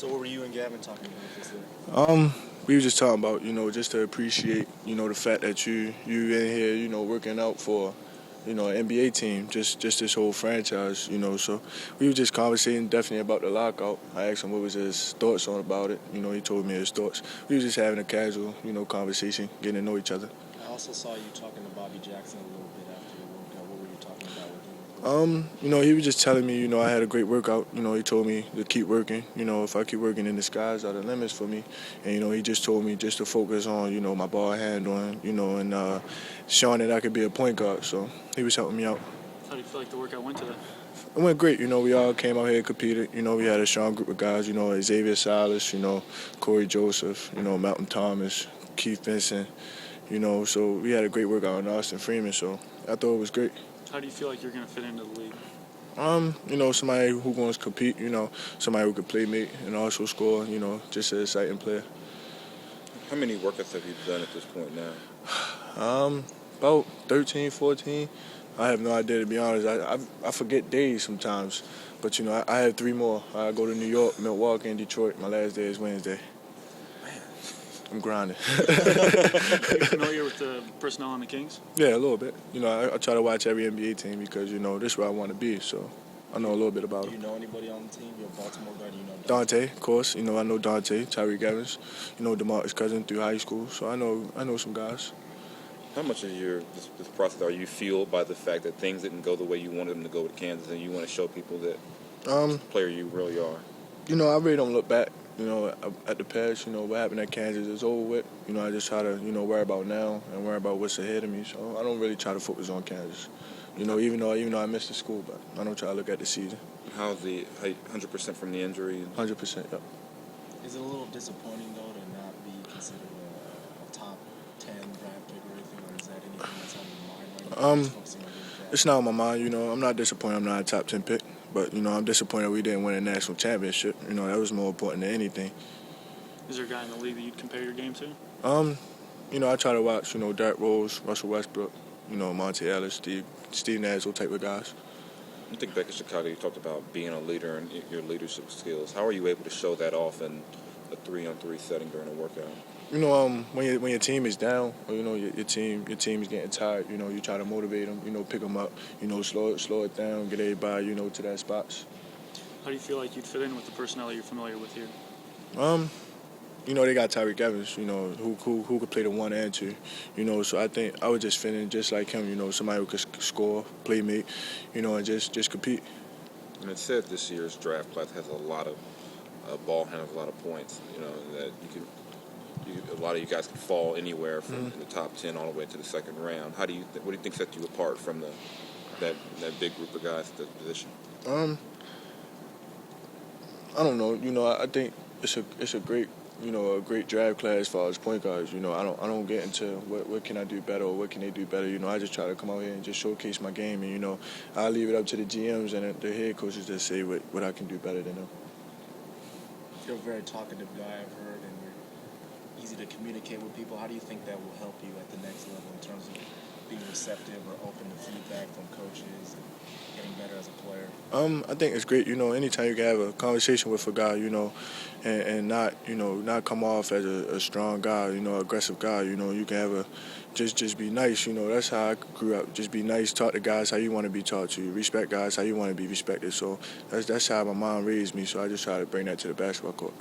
So what were you and Gavin talking about just there? We were just talking about, just to appreciate, the fact that you in here, working out for, an NBA team, just this whole franchise, So we were just conversating definitely about the lockout. I asked him what was his thoughts on about it. He told me his thoughts. We were just having a casual, conversation, getting to know each other. I also saw you talking to Bobby Jackson a little bit after the workout. What were you talking about with him? He was just telling me, I had a great workout. He told me to keep working. If I keep working, then the skies are the limits for me. And, he just told me just to focus on, my ball handling, and showing that I could be a point guard. So he was helping me out. How do you feel like the workout went today? It went great. We all came out here and competed. We had a strong group of guys, Xavier Silas, Corey Joseph, Melton Thomas, Keith Vincent, So we had a great workout on Austin Freeman. So I thought it was great. How do you feel like you're going to fit into the league? Somebody who wants to compete, somebody who could play make and also score, just an exciting player. How many workouts have you done at this point now? About 13, 14. I have no idea, to be honest. I forget days sometimes. But, I have 3 more. I go to New York, Milwaukee, and Detroit. My last day is Wednesday. I'm grinding. Are you familiar with the personnel on the Kings? Yeah, a little bit. I try to watch every NBA team because, this is where I want to be. So I know a little bit about Do it. you know anybody on the team? You're a Baltimore guy. Do you know Dante, of course. I know Dante, Tyreke Evans. DeMarcus Cousins through high school. So I know some guys. How much of this process are you fueled by the fact that things didn't go the way you wanted them to go with Kansas, and you want to show people that the player you really are? I really don't look back, at the past. What happened at Kansas is over with. I just try to, worry about now and worry about what's ahead of me. So I don't really try to focus on Kansas. Even though I missed the school, but I don't try to look at the season. How's the 100% from the injury? 100%, yep. Is it a little disappointing, though, to not be considered a top 10 draft pick or anything, or is that anything that's on your mind right now? Just focusing on getting drafted? It's not on my mind. I'm not disappointed I'm not a top 10 pick. But, I'm disappointed we didn't win a national championship. That was more important than anything. Is there a guy in the league that you'd compare your game to? I try to watch, Derrick Rose, Russell Westbrook, Monte Ellis, Steve Nash, those type of guys. I think back in Chicago, you talked about being a leader and your leadership skills. How are you able to show that off in a 3-on-3 setting during a workout? When your team is down, or your team is getting tired, you try to motivate them, pick them up, slow it down, get everybody, to that spots. How do you feel like you'd fit in with the personnel that you're familiar with here? They got Tyreke Evans, who could play the 1 and 2, So I think I would just fit in just like him, somebody who could score, play make, and just compete. And it said this year's draft class has a lot of ball handles, a lot of points, that a lot of you guys can fall anywhere from the top 10 all the way to the second round. What do you think sets you apart from that big group of guys at that position? I don't know. I think it's a great a great draft class as far as point guards. I don't get into what can I do better or what can they do better. I just try to come out here and just showcase my game, and I leave it up to the GMs and the head coaches to say what I can do better than them. You're a very talkative guy, I've heard, and you're easy to communicate with people. How do you think that will help you at the next level in terms of being receptive or open to feedback from coaches and getting better as a player? I think it's great, anytime you can have a conversation with a guy, and not come off as a strong guy, aggressive guy, you can have just be nice, that's how I grew up. Just be nice, talk to guys how you want to be talked to, respect guys how you want to be respected. So that's how my mom raised me, so I just try to bring that to the basketball court.